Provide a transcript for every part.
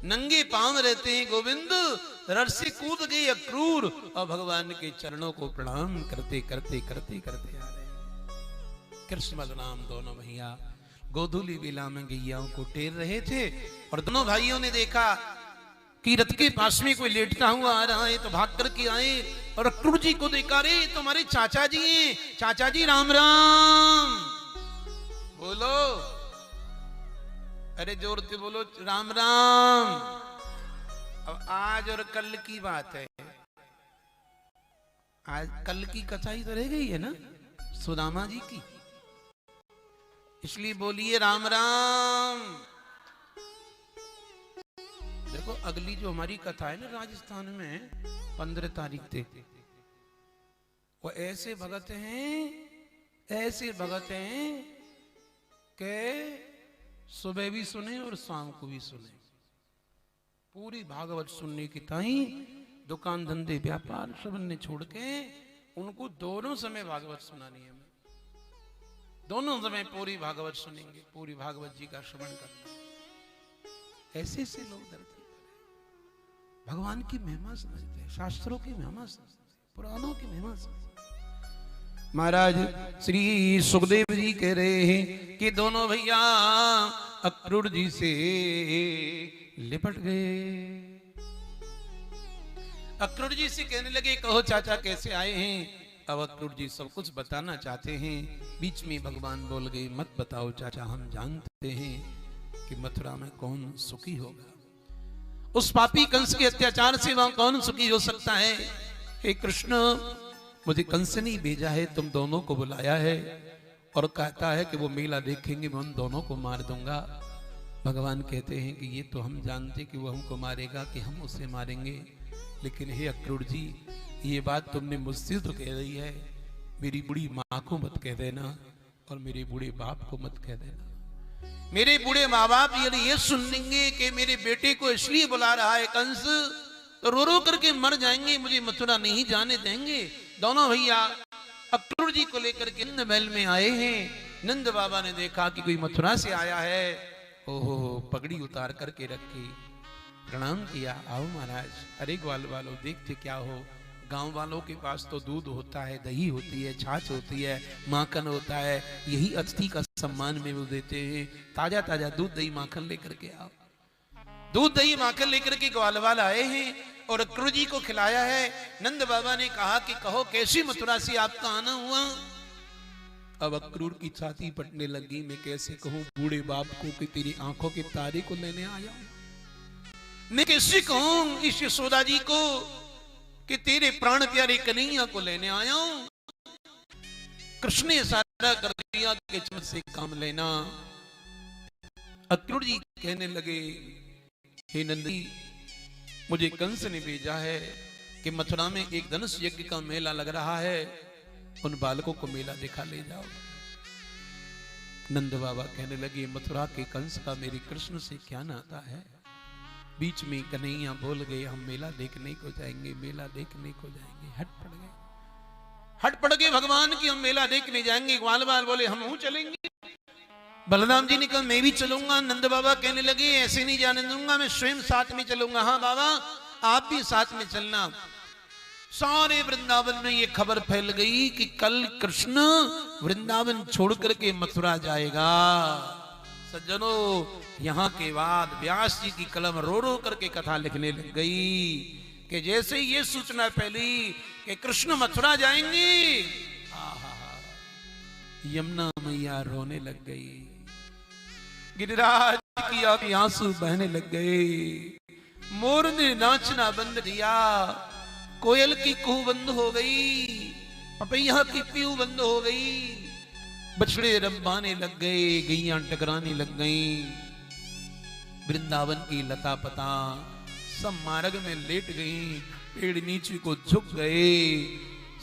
नंगे पांव रहते हैं गोविंद, रथ से कूद गए अक्रूर और भगवान के चरणों को प्रणाम करते करते करते करते आ रहे। कृष्ण बलराम दोनों भैया गोधूली बेला में गैयाओं को टेर रहे थे और दोनों भाइयों ने देखा कि रथ के पास में कोई लेटता हुआ आ रहा है, तो भाग करके आए और अक्रूर जी को देखा, रे तुम्हारे चाचा जी हैं, चाचा जी राम राम बोलो, अरे जोर से बोलो राम राम। अब आज और कल की बात है, आज कल की कथा ही तो रह गई है ना सुदामा जी की, इसलिए बोलिए राम राम। देखो अगली जो हमारी कथा है ना राजस्थान में 15 तारीख से, वो ऐसे भगत हैं, ऐसे भगत हैं कि सुबह भी सुने और शाम को भी सुने। पूरी भागवत सुनने की ताई दुकान धंधे व्यापार सब ने छोड़ के उनको दोनों समय भागवत सुनानी है। दोनों समय पूरी भागवत सुनेंगे, पूरी भागवत जी का श्रवण करना। ऐसे ऐसे लोग धरती पर भगवान की महिमा समझते हैं, शास्त्रों की महिमा समझते हैं, पुराणों की महिमा समझते हैं। महाराज श्री सुखदेव जी कह रहे हैं कि दोनों भैया अक्रूर जी से लिपट गए। अक्रूर जी से कहने लगे, कहो चाचा कैसे आए हैं। अब अक्रूर जी सब कुछ बताना चाहते हैं, बीच में भगवान बोल गए, मत बताओ चाचा, हम जानते हैं कि मथुरा में कौन सुखी होगा। उस पापी कंस के अत्याचार से वहां कौन सुखी हो सकता है। हे कृष्ण, मुझे कंस ने भेजा है, तुम दोनों को बुलाया है और कहता है कि वो मेला देखेंगे, मैं उन दोनों को मार दूंगा। भगवान कहते हैं कि ये तो हम जानते कि वो हमको मारेगा कि हम उसे मारेंगे, लेकिन हे अक्रूर जी, ये बात तुमने मुझसे तो कह रही है, मेरी बूढ़ी माँ को मत कह देना और मेरे बूढ़े बाप को मत कह देना। मेरे बूढ़े माँ बाप यदि ये सुन लेंगे कि मेरे बेटे को इसलिए बुला रहा है कंस, तो रो रो करके मर जाएंगे, मुझे मथुरा नहीं जाने देंगे। दोनों भैया अक्रूर जी को लेकर के नंद महल में आए हैं। नंद बाबा ने देखा कि कोई मथुरा से आया है, ओहो पगड़ी उतार करके रखी, प्रणाम किया, आओ महाराज। अरे ग्वाल वालों देखते क्या हो, गांव वालों के पास तो दूध होता है, दही होती है, छाछ होती है, माखन होता है, यही अतिथि का सम्मान में वो देते हैं। ताजा ताजा दूध दही माखन लेकर के आओ। दूध दही माखन लेकर के ग्वाल वाल आए हैं और अक्रूर जी को खिलाया है। नंद बाबा ने कहा कि कहो कैसी मथुरा से आपका आना हुआ। अब अक्रूर की छाती पटने लगी, मैं कैसे कहूं बूढ़े बाप को कि तेरी आंखों के तारे को लेने आया हूं। मैं कैसे कहूं इस यशोदा जी को कि तेरे प्राण प्यारे कन्हैया को लेने आया हूं। कृष्ण ने सारा कर दिया कि चमच से काम लेना। अक्रूर जी कहने लगे, हे नंदी, मुझे कंस ने भेजा है कि मथुरा में एक धनुष यज्ञ का मेला लग रहा है, उन बालकों को मेला दिखा ले जाओ। नंद बाबा कहने लगे, मथुरा के कंस का मेरे कृष्ण से क्या नाता है। बीच में कन्हैया बोल गए, हम मेला देखने को जाएंगे, मेला देखने को जाएंगे। हट पड़ गए भगवान की, हम मेला देखने जाएंगे। ग्वाल बाल बोले, हम हूं चलेंगे। बलराम जी ने कहा, मैं भी चलूंगा। नंद बाबा कहने लगे, ऐसे नहीं जाने दूंगा, मैं स्वयं साथ में चलूंगा। हाँ बाबा, आप भी साथ में चलना। सारे वृंदावन में ये खबर फैल गई कि कल कृष्ण वृंदावन छोड़ करके मथुरा जाएगा। सज्जनों, यहाँ के बाद व्यास जी की कलम रो रो करके कथा लिखने लग गई कि जैसे ये सूचना फैली कि कृष्ण मथुरा जाएंगे, यमुना मैया रोने लग गई, गिरिराज की आंसू बहने लग गए, मोर ने नाचना बंद किया, कोयल की कुहू बंद हो गई, पपैया की पीहू बंद हो गई, बछड़े रंबाने लग गए, गैया टकराने लग गई। वृंदावन की लता पता सब मार्ग में लेट गई, पेड़ नीचे को झुक गए।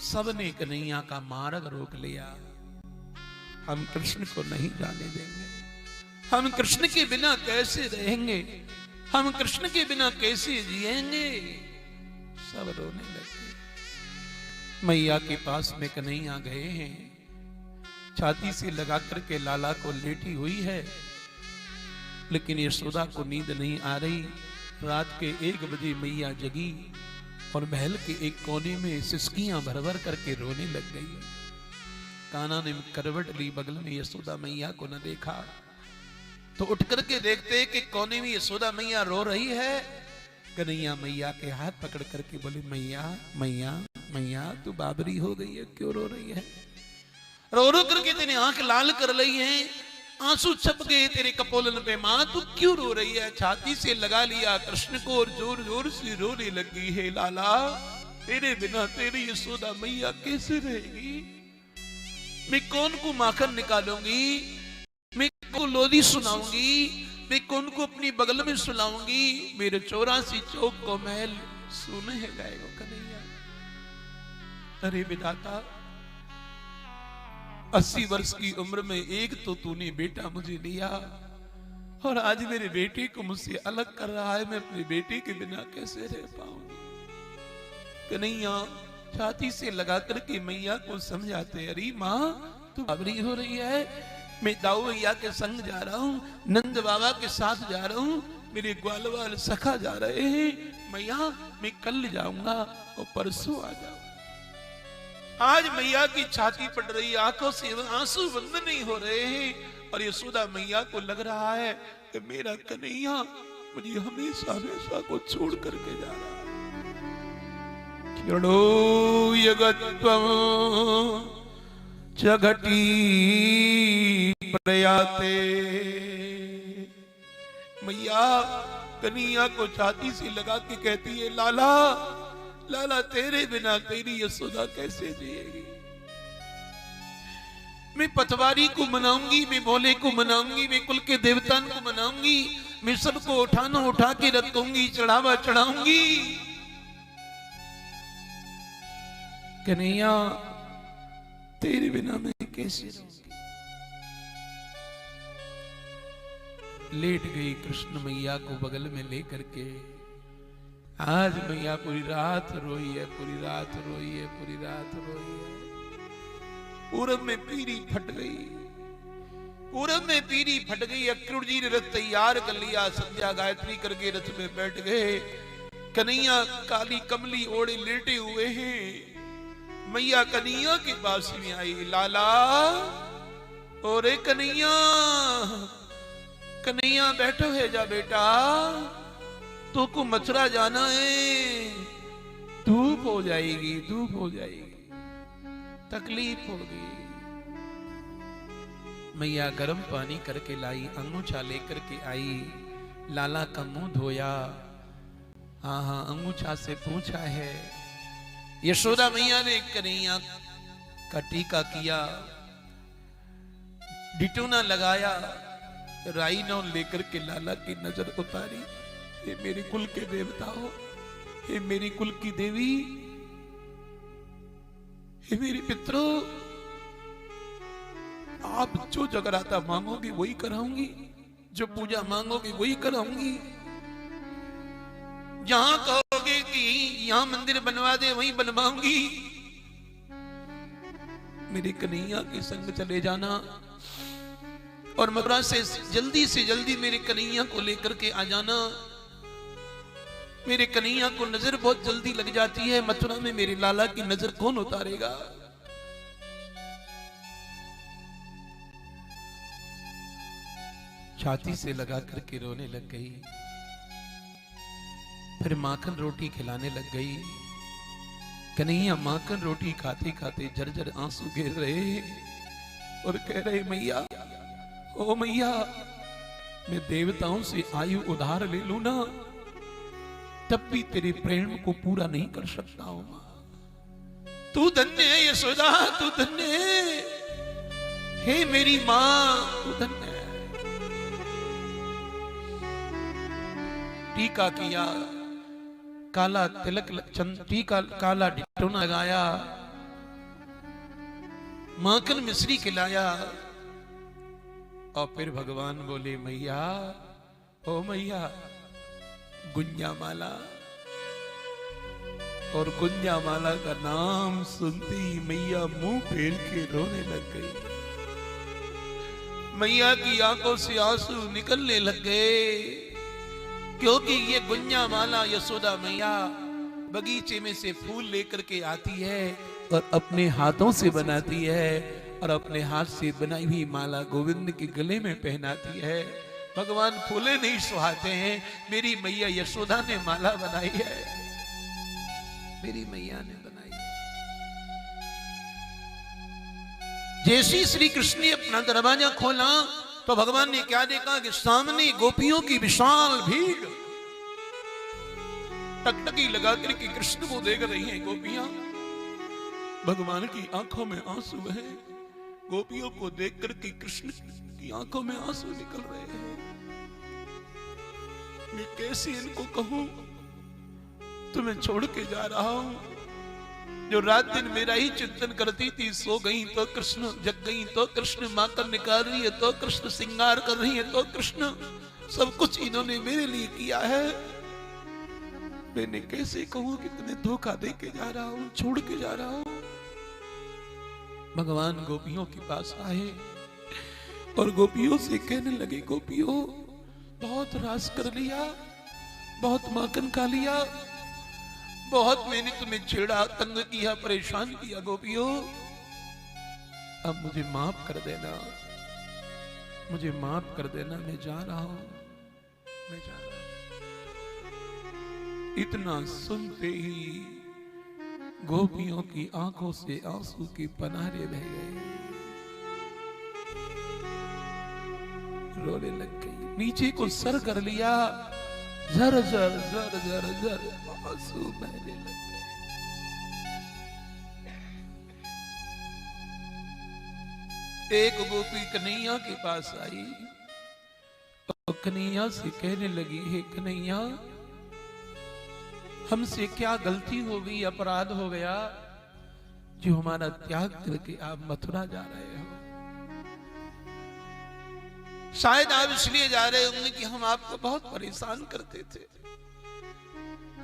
सबने कन्हैया का मार्ग रोक लिया। हम कृष्ण को नहीं जाने देंगे, हम कृष्ण के बिना कैसे रहेंगे, हम कृष्ण के बिना कैसे जिएंगे। सब रोने लगे। मैया के पास में कन्हैया गए हैं, छाती से लगा करके लाला को लेटी हुई है, लेकिन यशोदा को नींद नहीं आ रही। रात के 1 बजे मैया जगी और महल के एक कोने में सिसकियां भर भर करके रोने लग गई। कान्हा ने करवट ली, बगल में यशोदा मैया को न देखा तो उठ करके देखते कि कोने में यशोदा मैया रो रही है। कन्हैया मैया के हाथ पकड़ करके बोले, मैया मैया मैया तू बाबरी हो गई है, क्यों रो रही है? रो रो करके तेरी आंख लाल कर ली है, आंसू छप गए तेरे कपोलन पे, मां तू क्यों रो रही है? छाती से लगा लिया कृष्ण को और जोर जोर से रोने लगी है। लाला तेरे बिना तेरी यशोदा मैया कैसे रहेगी? मैं कौन को माखन निकालूंगी, मैं को लोदी सुनाऊंगी, मैं कौन को अपनी बगल में सुलाऊंगी? मेरे 84 चौक को महल सुने है गाएगा कन्हैया। अरे विधाता 80 वर्ष की उम्र में एक तो तूने बेटा मुझे दिया और आज मेरे बेटे को मुझसे अलग कर रहा है, मैं अपने बेटे के बिना कैसे रह पाऊंगी? कन्हैया छाती से लगा करके मैया को समझाते, अरे माँ तू बाबरी हो रही है, मैं दाऊ भैया के संग जा रहा हूँ, नंद बाबा के साथ जा रहा हूँ, मेरे ग्वाल वाल सखा जा रहे हैं, मैया मैं कल जाऊंगा और परसों आ जाऊंगा। आज मैया की छाती पड़ रही, आंखों से आंसू बंद नहीं हो रहे हैं और यशोदा मैया को लग रहा है कि मेरा कन्हैया मुझे हमेशा हमेशा को छोड़ करके जा रहा है। जगटी प्रयाते, मैया कन्हैया को छाती से लगा के कहती है, लाला लाला तेरे बिना तेरी यशोदा कैसे जिएगी? मैं पटवारी को मनाऊंगी, मैं भोले को मनाऊंगी, मैं कुल के देवता को मनाऊंगी, मैं सबको उठाना उठा के रखूंगी, चढ़ावा चढ़ाऊंगी। कन्हैया तेरे बिना मैं कैसे रहूंगी? लेट गई कृष्ण मैया को बगल में लेकर के। आज मैया पूरी रात रोई है, पूरी रात रोई है, पूरी रात रोई है। पूरब में पीरी फट गई, पूरब में पीरी फट गई। अक्रूर जी ने रथ तैयार कर लिया, संध्या गायत्री करके रथ में बैठ गए। कन्हैया काली कमली ओढ़े लेटे हुए हैं। मैया कन्हैया के पास में आई, लाला ओरे कन्हैया, कन्हैया बैठो है जा बेटा, तो को मथुरा जाना है, धूप हो जाएगी, धूप हो जाएगी, तकलीफ होगी। मैया गर्म पानी करके लाई, अंगूछा लेकर के आई, लाला का मुंह धोया, हाँ हाँ अंगूछा से पूछा है। यशोदा मैया ने कन्हैया का टीका किया, डिटूना लगाया, राई नौ लेकर के लाला की नजर उतारी। हे मेरे कुल के देवता हो, हे मेरी कुल की देवी, हे मेरी पितरों, आप जो जगराता मांगोगे वही कराऊंगी, जो पूजा मांगोगे वही कराऊंगी। जहां कहोगे कि यहां मंदिर बनवा दे वहीं बनवाऊंगी। मेरे कन्हैया के संग चले जाना और मथुरा से जल्दी मेरे कन्हैया को लेकर के आ जाना। मेरे कन्हैया को नजर बहुत जल्दी लग जाती है, मथुरा में मेरे लाला की नजर कौन उतारेगा? छाती से लगा करके रोने लग गई। फिर माखन रोटी खिलाने लग गई। कन्हैया माखन रोटी खाते खाते झरझर आंसू गिर रहे और कह रहे, मैया ओ मैया, मैं देवताओं से आयु उधार ले लूं ना, तब भी तेरे प्रेम को पूरा नहीं कर सकता हूं। तू धन्य है यशोदा, तू धन्य है, हे मेरी मां तू धन्य है। टीका किया, काला तिलक टीका, काला डिटोना लगाया, माखन मिश्री खिलाया और फिर भगवान बोले, मैया ओ मैया, गुंजा माला। और गुंजा माला का नाम सुनते ही मैया मुंह फेर के रोने लग गई। मैया की आंखों से आंसू निकलने लग गए। क्योंकि ये गुंजा माला यशोदा मैया बगीचे में से फूल लेकर के आती है और अपने हाथों से बनाती है और अपने हाथ से बनाई हुई माला गोविंद के गले में पहनाती है। भगवान फूले नहीं सुहाते हैं, मेरी मैया यशोदा ने माला बनाई है, मेरी मैया ने बनाई है। जैसे श्री कृष्ण ने अपना दरवाजा खोला तो भगवान ने क्या देखा कि सामने गोपियों की विशाल भीड़ टकटकी लगा करके कृष्ण को देख रही हैं गोपियां। भगवान की आंखों में आंसू है, गोपियों को देख करके कृष्ण की आंखों में आंसू निकल रहे हैं। मैं कैसे इनको कहूं तुम्हें छोड़ के जा रहा हूं, जो रात दिन मेरा ही चिंतन करती थी, सो गई तो कृष्ण, जग गई तो कृष्ण, माकर निकाल रही है तो कृष्ण, श्रृंगार कर रही है तो कृष्ण, सब कुछ इन्होंने मेरे लिए किया है। मैंने कैसे कहूं कि तुम्हें धोखा दे के जा रहा हूं, छोड़ के जा रहा हूं। भगवान गोपियों के पास आए और गोपियों से कहने लगे, गोपियों बहुत रास कर लिया, बहुत माखन खा लिया, बहुत मैंने तुम्हें छेड़ा, तंग किया, परेशान किया गोपियों, अब मुझे माफ कर देना, मुझे माफ कर देना, मैं जा रहा हूं, मैं जा रहा हूं। इतना सुनते ही गोपियों की आंखों से आंसू की पनारे बह गए, रोने लग गई, नीचे को सर कर लिया, झर झर झर झर झर आंसू बहने लग गए। एक गोपी कन्हैया के पास आई और कन्हैया से कहने लगी, हे कन्हैया हमसे क्या गलती हो गई, अपराध हो गया जो हमारा त्याग करके आप मथुरा जा रहे हो। शायद आप इसलिए जा रहे होंगे कि हम आपको बहुत परेशान करते थे,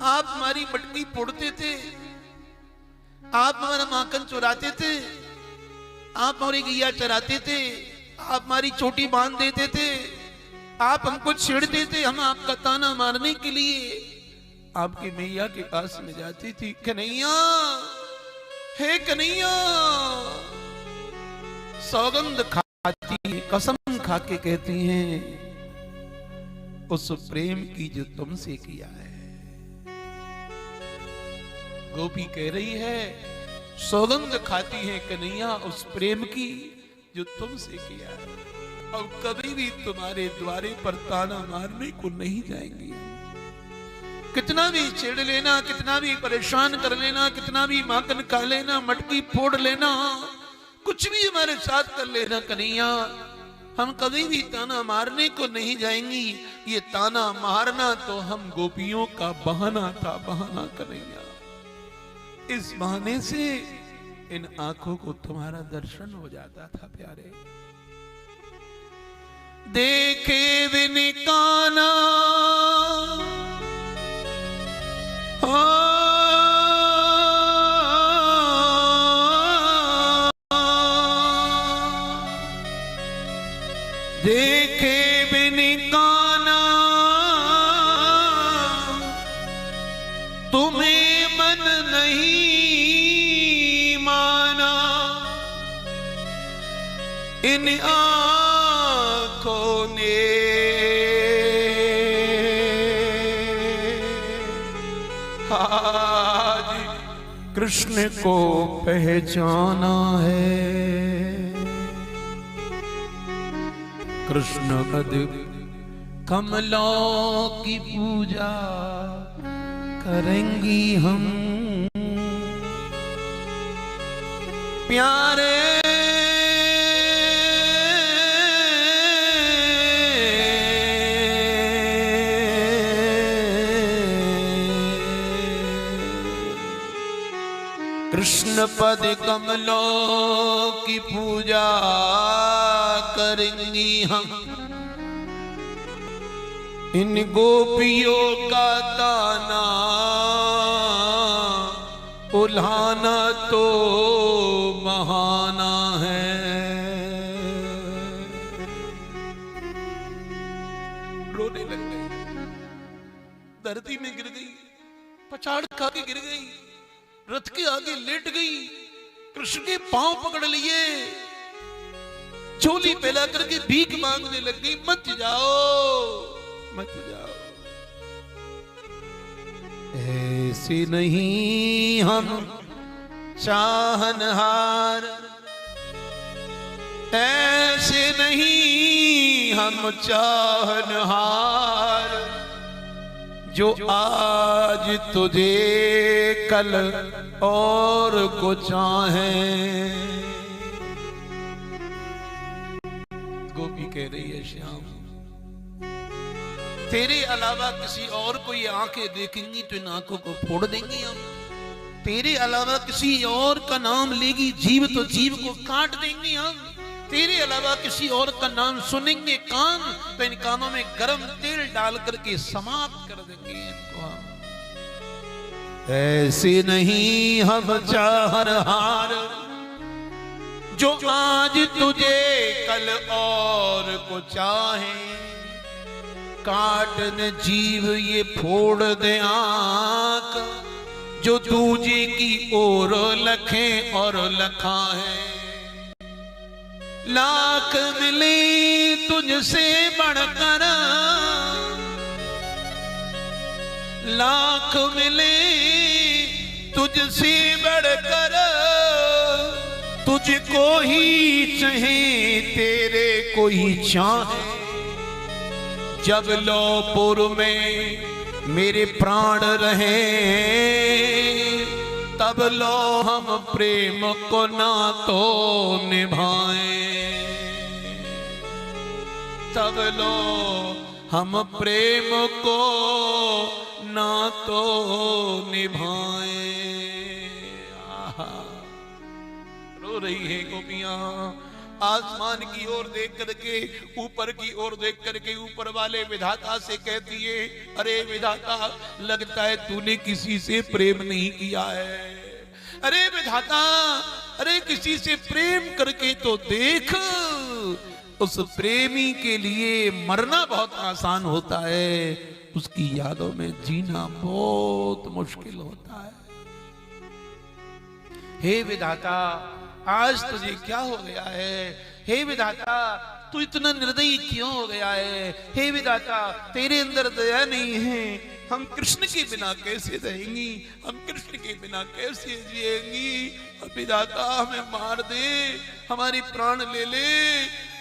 आप हमारी मटकी फोड़ते थे, आप हमारा माखन चुराते थे, आप हमारी गैया चराते थे, आप हमारी चोटी बांध देते थे, आप हमको छेड़ते थे। हम आपका ताना मारने के लिए आपकी मैया के पास में जाती थी, कन्हैया, हे कन्हैया, सौगंध खाती, कसम खा के कहती हैं उस प्रेम की जो तुमसे किया है। गोपी कह रही है, सौगंध खाती है कन्हैया उस प्रेम की जो तुमसे किया है, अब कभी भी तुम्हारे द्वारे पर ताना मारने को नहीं जाएंगी। कितना भी छेड़ लेना, कितना भी परेशान कर लेना, कितना भी माखन खा लेना, मटकी फोड़ लेना, कुछ भी हमारे साथ कर लेना कन्हैया, हम कभी भी ताना मारने को नहीं जाएंगी। ये ताना मारना तो हम गोपियों का बहाना था, बहाना कन्हैया। इस बहाने से इन आंखों को तुम्हारा दर्शन हो जाता था प्यारे। देखे बिन काना देखे बिन काना तुम्हें मन नहीं माना, इन आँखों ने आज कृष्ण को पहचाना है। कृष्ण पद कमलों की पूजा करेंगी हम, प्यारे कृष्ण पद कमलों की पूजा करेंगी हम, इन गोपियों का ताना उल्हाना तो बहाना है। रोने लग गए। धरती में गिर गई, पछाड़ खा के गिर गई, रथ के आगे लेट गई, कृष्ण के पांव पकड़ लिए, चोली फैला करके भीख मांगने लग गई, मत जाओ मत जाओ। ऐसे नहीं हम चाहनहार, ऐसे नहीं हम चाहनहार, जो आज तुझे कल और को चाहें। गोपी कह रही है श्याम, तेरे अलावा किसी और को ये आंखें देखेंगी तो इन आंखों को फोड़ देंगी हम। तेरे अलावा किसी और का नाम लेगी जीव तो जीव को काट देंगे हम। तेरे अलावा किसी और का नाम सुनेंगे कान तो इन कानों में गरम तेल डाल करके समाप्त कर देंगे इनको हम। ऐसे नहीं हम चाहनहार, जो आज तुझे कल और को चाहे। काट न जीव ये फोड़ दे आंख, जो दूजे की ओर लखें और लखा है। लाख मिले तुझसे बढ़कर, लाख मिले तुझसे बढ़कर, तुझको ही चाहे तेरे को ही चाहे। जब लौपुर में मेरे प्राण रहे, तब लो हम प्रेम को ना तो निभाएं, तब लो हम प्रेम को ना तो निभाएं। रो रही है गोपियां, आसमान की ओर देख करके, ऊपर की ओर देख करके ऊपर वाले विधाता से कहती है, अरे विधाता लगता है तूने किसी से प्रेम नहीं किया है। अरे विधाता, अरे किसी से प्रेम करके तो देख। उस प्रेमी के लिए मरना बहुत आसान होता है, उसकी यादों में जीना बहुत मुश्किल होता है। हे विधाता, आज तुझे क्या हो गया है? हे विधाता, तू इतना निर्दयी क्यों हो गया है? हे विधाता, तेरे अंदर दया नहीं है। हम कृष्ण के बिना कैसे रहेंगी? हम कृष्ण के बिना कैसे जिएंगी? विधाता हमें मार दे, हमारी प्राण ले ले,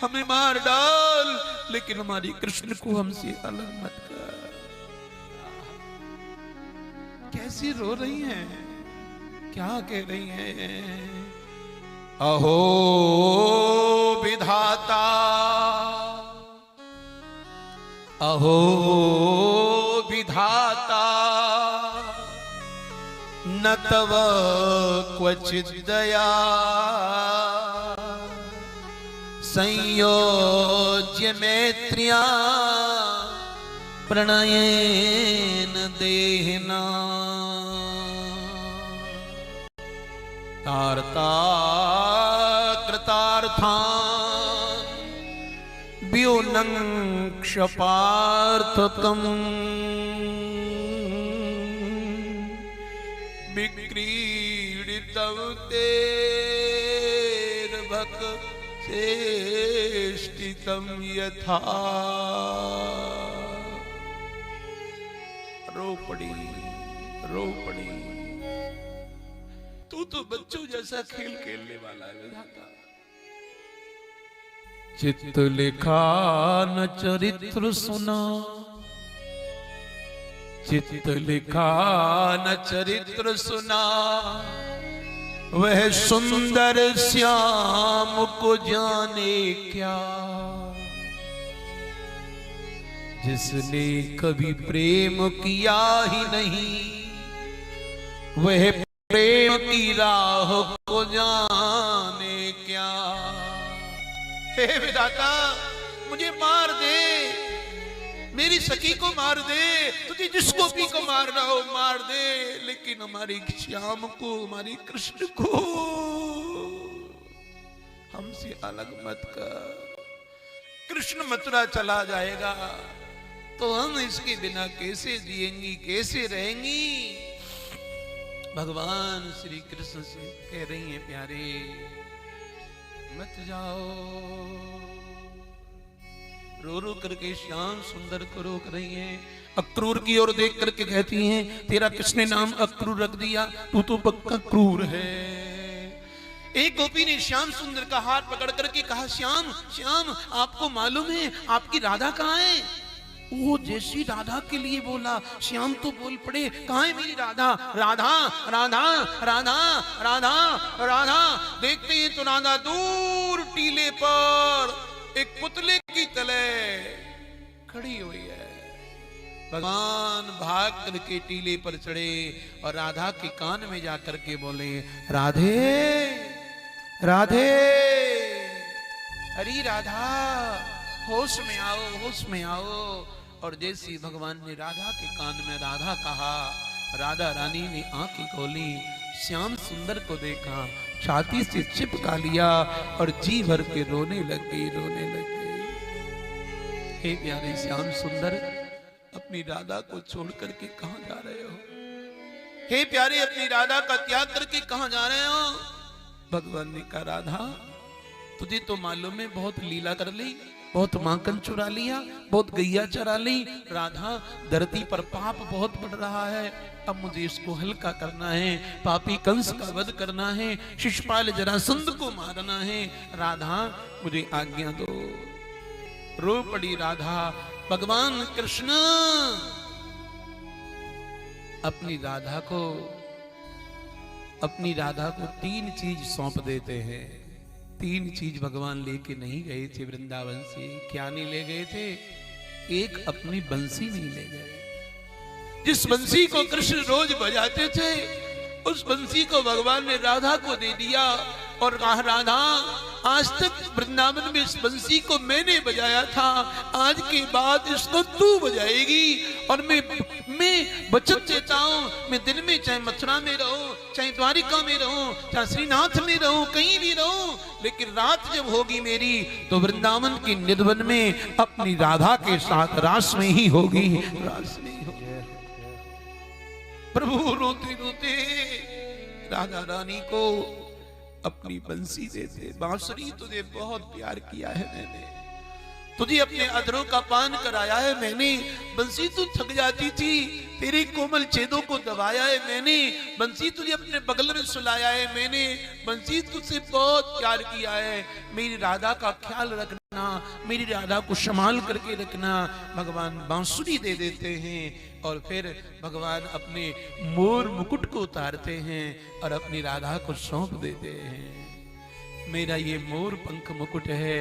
हमें मार डाल, लेकिन हमारी कृष्ण को हमसे अलग मत कर। कैसी रो रही हैं, क्या कह रही हैं? अहो विधाता, अहो विधाता, न तव क्वचित् दया, संयोज्य मैत्र्या प्रणयेन देहिना। तार्ता कृतार्थान् व्योनं क्षपार्थकम्, विक्रीडितं तेर्भक्तेष्टितं यथा। रो पड़ी, रो पड़ी। तू तो बच्चों जैसा खेल खेलने वाला है विधाता। चित्त लिखा न चरित्र सुना, चित्त लिखा न चरित्र सुना, वह सुंदर श्याम को जाने क्या। जिसने कभी प्रेम किया ही नहीं, वह प्रेम की राह को जाने क्या। हे विधाता, मुझे मार दे, मेरी सखी को मार दे, तुझे जिसको भी को मार रहा हो मार दे, लेकिन हमारी श्याम को, हमारी कृष्ण को हमसे अलग मत कर। कृष्ण मथुरा चला जाएगा, तो हम इसके बिना कैसे जिएंगी, कैसे रहेंगी। भगवान श्री कृष्ण से कह रही हैं, प्यारे मत जाओ। रो रो करके श्याम सुंदर को रोक रही हैं। अक्रूर की ओर देख करके कहती हैं, तेरा किसने नाम अक्रूर रख दिया, तू तो पक्का क्रूर है। एक गोपी ने श्याम सुंदर का हाथ पकड़ करके कहा, श्याम श्याम आपको मालूम है आपकी राधा कहाँ है। वो जैसी राधा के लिए बोला, श्याम तो बोल पड़े, कहाँ है मेरी राधा, राधा राधा राधा राधा राधा। देखते हैं तो राधा दूर टीले पर एक पुतले की तले खड़ी हुई है। भगवान भाग करके टीले पर चढ़े और राधा के कान में जाकर के बोले, राधे राधे, अरे राधा होश में आओ, होश में आओ। और जैसे भगवान ने राधा के कान में राधा कहा, राधा रानी ने आंखें खोली, श्याम सुंदर को देखा, छाती से चिपका लिया और जी भर के रोने लग गई, रोने लग गई। हे प्यारे श्याम सुंदर, अपनी राधा को छोड़ करके कहां जा रहे हो। हे प्यारे, अपनी राधा का त्याग करके कहां जा रहे हो। भगवान ने कहा, राधा तुझे तो मालूम है बहुत लीला कर ली, बहुत माखन चुरा लिया, बहुत गैया चरा ली। राधा धरती पर पाप बहुत बढ़ रहा है, अब मुझे इसको हल्का करना है, पापी कंस का वध करना है, शिशुपाल जरासंध को मारना है। राधा मुझे आज्ञा दो। रो पड़ी राधा। भगवान कृष्ण अपनी राधा को 3 चीज सौंप देते हैं। 3 चीज भगवान लेके नहीं गए थे वृंदावन से। क्या नहीं ले गए थे? एक अपनी बंसी नहीं ले गए। जिस बंसी को कृष्ण रोज बजाते थे, उस बंसी को भगवान ने राधा को दे दिया और कहा, राधा आज तक वृंदावन में इस बंसी को मैंने बजाया था, आज के बाद इसको तू बजाएगी। और मैं वचन देता हूं, मैं दिन में चाहे मथुरा में रहूं, चाहे द्वारिका में रहूं, चाहे श्रीनाथ में रहूं, कहीं भी रहूं, लेकिन रात जब होगी मेरी तो वृंदावन के निर्वन में अपनी राधा के साथ रास में ही होगी, रास में ही होगी। प्रभु रोते रोते राधा रानी को अपनी बंसी देते, बांसुरी तुझे बहुत प्यार किया है मैंने, तुझे अपने अधरों का पान कराया है मैंने, बंसी तू थक जाती थी, तेरे कोमल छेदों को दबाया है मैंने, बंसी तुझे अपने बगल में सुलाया है मैंने, बंसी तुझसे बहुत प्यार किया है। मेरी राधा का ख्याल रखना, मेरी राधा को संभाल करके रखना। भगवान बांसुरी दे देते हैं और फिर भगवान अपने मोर मुकुट को उतारते हैं और अपनी राधा को सौंप देते हैं। मेरा ये मोर पंख मुकुट है,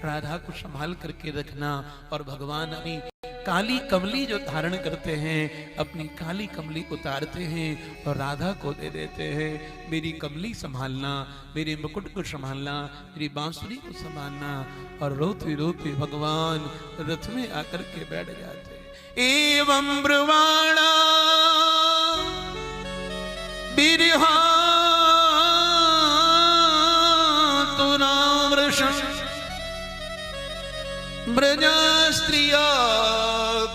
राधा को संभाल करके रखना। और भगवान अपनी काली कमली जो धारण करते हैं, अपनी काली कमली उतारते हैं और राधा को दे देते हैं। मेरी कमली संभालना, मेरे मुकुट को संभालना, मेरी बांसुरी को संभालना। और रोते रोते भगवान रथ में आकर के बैठ जाते। एवं ब्रुवाणा बिरहा ब्रजा स्त्रिया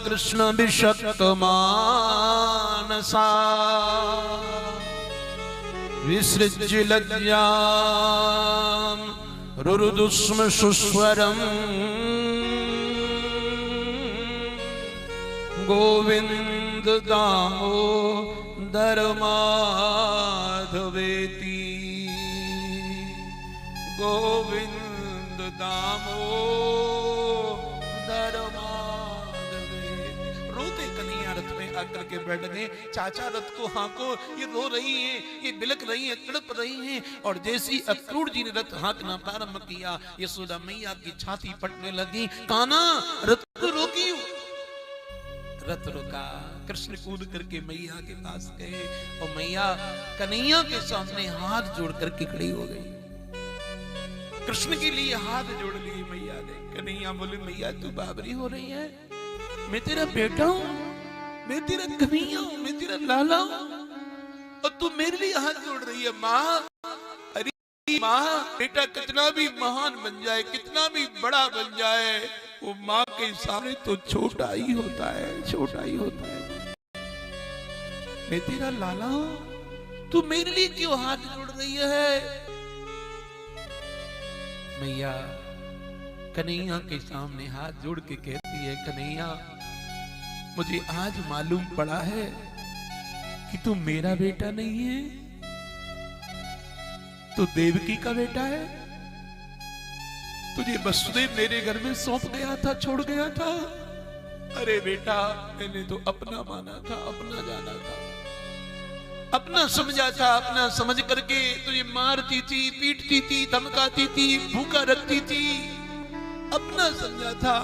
कृष्ण विषक्त मानसा विसृज्य लज्जां रुरुदुस्म सुस्वरम् गोविंद दामोदर माधवेति, गोविंद दामोदर माधवेति। रोते कन्हैया रथ में आकर के बैठ गए। चाचा रथ को हाँको, ये रो रही है, ये बिलक रही है, तड़प रही हैं। और जैसी अक्रूर जी ने रथ हाँकना प्रारंभ किया, यशोदा मैया की छाती पटने लगी। कान्हा रथ को रोकियो। रथ रुका, कृष्ण कूद करके मैया के पास गए और मैया कन्हैया के सामने हाथ जोड़ करके खड़ी हो गई। कृष्ण के लिए हाथ जोड़ लिए मैया ने। कन्हैया बोले, मैया तू बाबरी हो रही है, मैं तेरा बेटा हूं, मैं तेरा कन्हैया हूं, मैं तेरा लाला हूं, और तू मेरे लिए हाथ जोड़ रही है। माँ, अरे माँ, बेटा कितना भी महान बन जाए, कितना भी बड़ा बन जाए, वो माँ के सामने तो छोटा ही होता है, छोटा ही होता है। मैं तेरा लाला हूं, तू मेरे लिए क्यों हाथ जोड़ रही है? मैया कन्हैया के सामने हाथ जोड़ के कहती है, कन्हैया मुझे आज मालूम पड़ा है कि तू मेरा बेटा नहीं है, तू देवकी का बेटा है। तुझे वसुदेव मेरे घर में सौंप गया था, छोड़ गया था। अरे बेटा, मैंने तो अपना माना था, अपना जाना था, अपना समझा था। अपना समझ करके तुझे मारती थी, पीटती थी, धमकाती थी, भूखा रखती थी, अपना समझा था।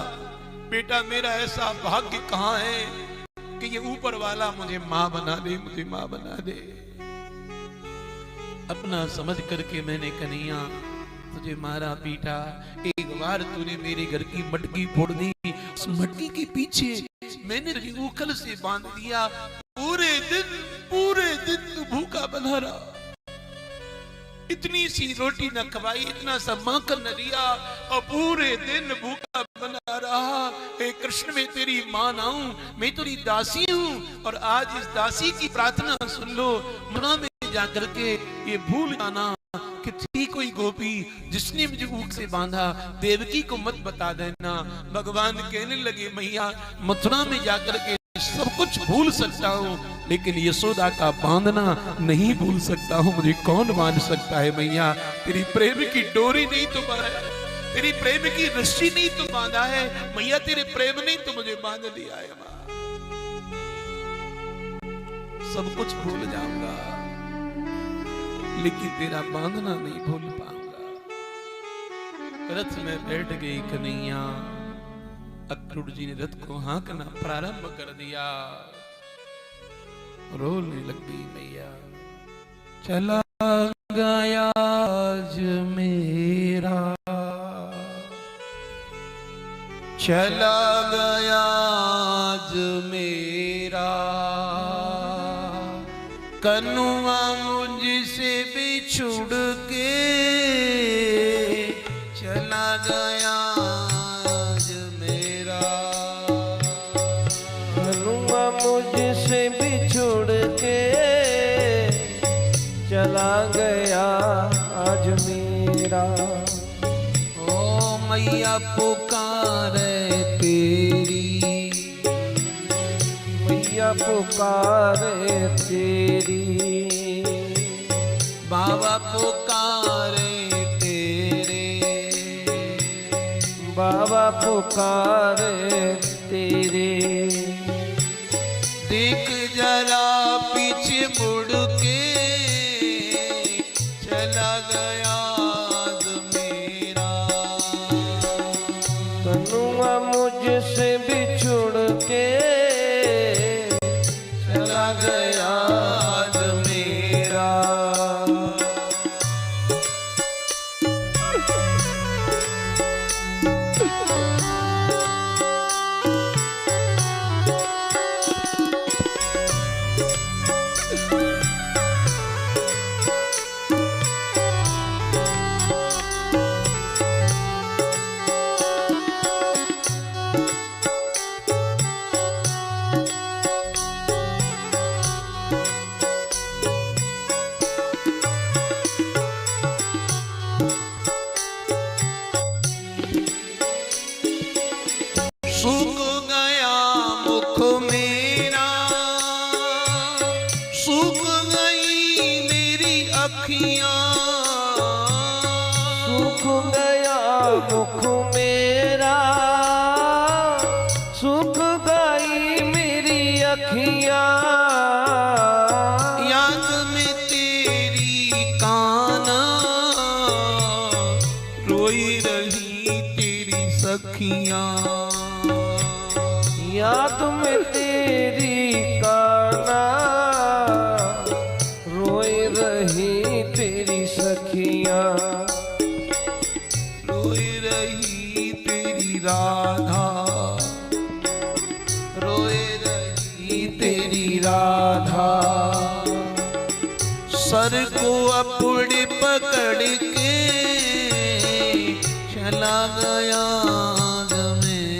बेटा मेरा ऐसा भाग्य कहां है कि ये ऊपर वाला मुझे मां बना दे, मुझे मां बना दे। अपना समझ करके मैंने कन्हैया तुझे मारा पीटा। एक बार तूने मेरे घर की मटकी फोड़ दी, उस मटकी के पीछे मैंने तुझे उखल से बांध दिया। पूरे दिन तू भूखा बना रहा, इतनी सी रोटी न खवाई, इतना सा माखन न दिया, और पूरे दिन भूखा बना रहा। हे कृष्ण, मैं तेरी मां ना हूं, मैं तेरी दासी हूं। और आज इस दासी की प्रार्थना सुन लो, मना में जाकर के ये भूल जाना कि थी कोई गोपी जिसने मुझे ऊख से बांधा, देवकी को मत बता देना। भगवान कहने लगे, मैया मथुरा में जाकर के सब कुछ भूल सकता हूँ, लेकिन यशोदा का बांधना नहीं भूल सकता हूँ। मुझे कौन बांध सकता है मैया? तेरी प्रेम की डोरी नहीं तो बांधा, तेरी प्रेम की रस्सी नहीं तो बांधा है मैया, तेरे प्रेम नहीं तो मुझे बांध दिया है माँ। सब कुछ भूल जाऊंगा, लेकिन तेरा बांधना नहीं भूल पाऊंगा। रथ में बैठ गई कन्हैया। अक्रूर जी ने रथ को हाँकना प्रारंभ कर दिया। रोने लग गई मैया। चला गया आज मेरा, चला गया आज मेरा, कन्हुआ मुझसे बिछुड़ के चला गया आज मेरा। कन्हुआ मुझसे बिछुड़ के चला गया आज मेरा। ओ मैया पुकारे तेरी, मैया पुकारे तेरी, बाबा पुकारे तेरे, बाबा पुकारे तेरे। देख जरा पीछे मुड़ के चला गया आज मेरा। कन्हुआ मुझसे बिछुड़ के चला गया आज मेरा। सूख गया मुख मेरा, सूख गई मेरी अखियां, सूख गया मुख मेरा, सूख गई मेरी अखियां। याद में तेरी काना रोई रही तेरी सखियां। याद में तेरी काना रोई रही तेरी सखियां। रोई रही तेरी राधा, रोए रही तेरी राधा। सर को अपने पकड़ के चला गया आज मेरा।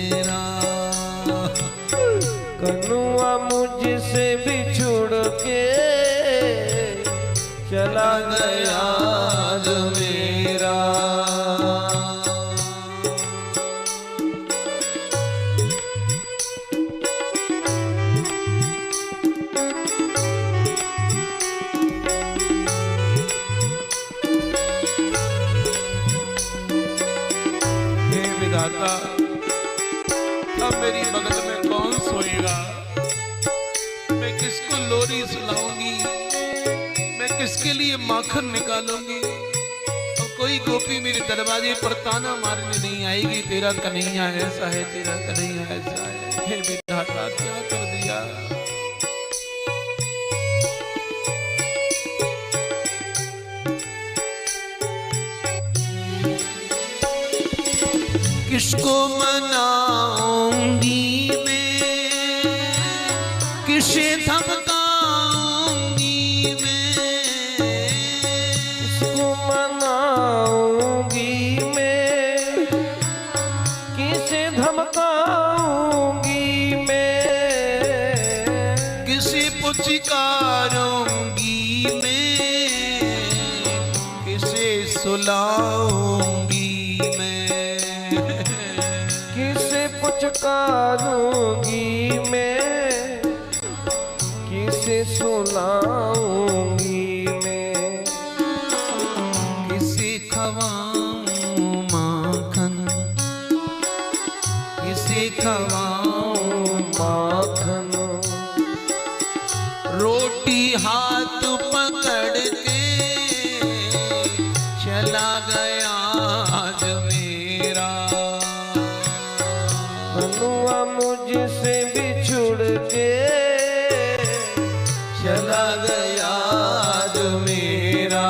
विधाता अब मेरी बगल में कौन सोएगा? मैं किसको लोरी सुनाऊंगी? मैं किसके लिए माखन निकालूंगी? और कोई गोपी मेरे दरवाजे पर ताना मारने नहीं आएगी, तेरा कन्हैया ऐसा है, तेरा कन्हैया ऐसा है। हे विधाता क्या कर दिया? किसको मनाऊंगी मैं, किसे धमकाऊंगी मैं? किसको मनाऊंगी मैं, किसे धमकाऊंगी मैं? किसे पुचकारूंगी मैं, किसे सुलाऊंगी मैं? किसे पुचकारूंगी मैं, किसे सुनाऊंगी मैं? किसे खवाऊं माखन, किसे खवाऊं माखन, रोटी हाथ पकड़ के चला गया आज मेरा। कनुआ मुझसे बिछुड़ के चला गया आज मेरा।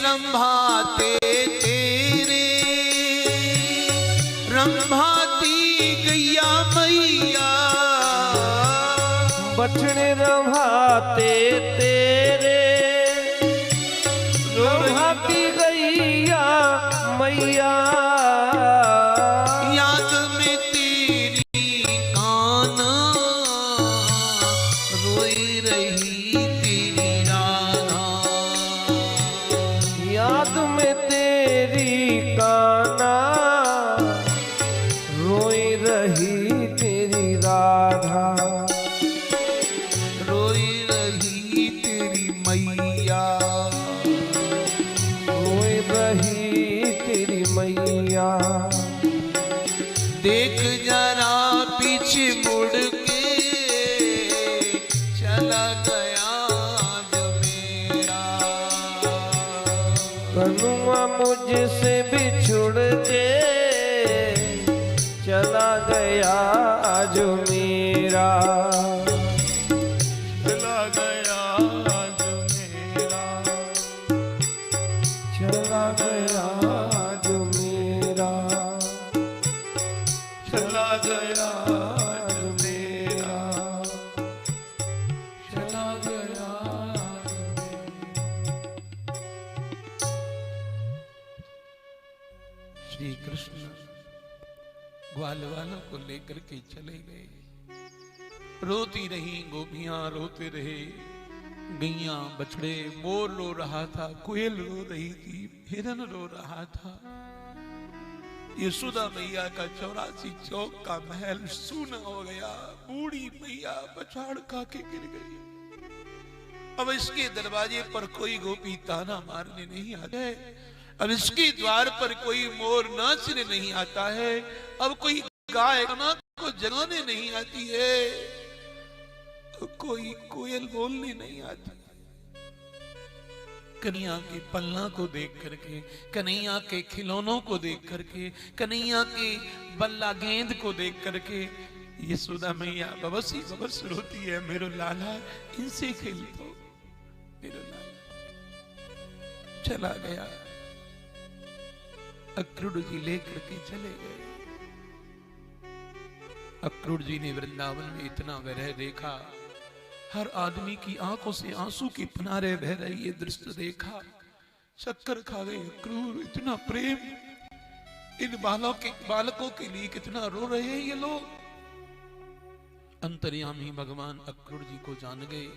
रंभाते तेरे रंभाती गैया मैया, बछड़े रंभाते तेरे रंभाती गैया मैया। याद में तेरी काना रोई रही तेरी राधा। याद में तेरी काना रोई रही तेरी राधा। रोई रही तेरी मैया, रोई रही तेरी मैया। देख जरा पीछे मुड़ के चला गया जो मेरा। कनुआ मुझसे बिछुड़ के चला गया जो मेरा। चला गया जो मेरा, चला गया जो मेरा। चला गया जो मेरा, चला गया जो मेरा। श्री कृष्ण ग्वाल वालों को लेकर के चले गए। रोती रही गोपियां, रोते रहे गैया, बछड़े, मोर रो रहा था, कोयल रो रही थी, हिरन रो रहा था। यशोदा मैया का 84 चौक का महल सूना हो गया। बूढ़ी मैया बछाड़ खा के गिर गई। अब इसके दरवाजे पर कोई गोपी ताना मारने नहीं आते, अब इसके द्वार पर कोई मोर नाचने नहीं आता है, अब कोई गाय को जगाने नहीं आती है, तो कोई कोयल बोलने नहीं आती। कन्हैया के पलना को देख करके, कन्हैया के खिलौनों को देख करके, कन्हैया के बल्ला गेंद को देख करके यशोदा मैया बबसी बबस रोती है, मेरो लाला इनसे खेल दो, मेरो लाला। चला गया। अक्रूर जी लेकर के चले गए। अक्रूर जी ने वृंदावन में इतना विरह देखा, हर आदमी की आंखों से आंसू की किनारे बह रही ये दृश्य देखा, शक्कर खा गए अक्रूर। इतना प्रेम, इन बालकों के लिए कितना रो रहे हैं ये लोग। अंतर्यामी भगवान अक्रूर जी को जान गए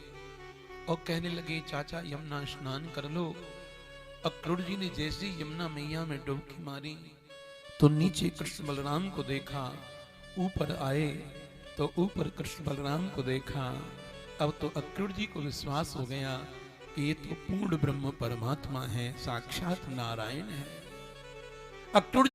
और कहने लगे, चाचा यमुना स्नान कर लो। अक्रूर जी ने जैसे यमुना मैया में डुबकी मारी तो नीचे कृष्ण बलराम को देखा, ऊपर आए तो ऊपर कृष्ण बलराम को देखा। अब तो अक्रूर जी को विश्वास हो गया कि ये तो पूर्ण ब्रह्म परमात्मा है, साक्षात नारायण है। अक्रूर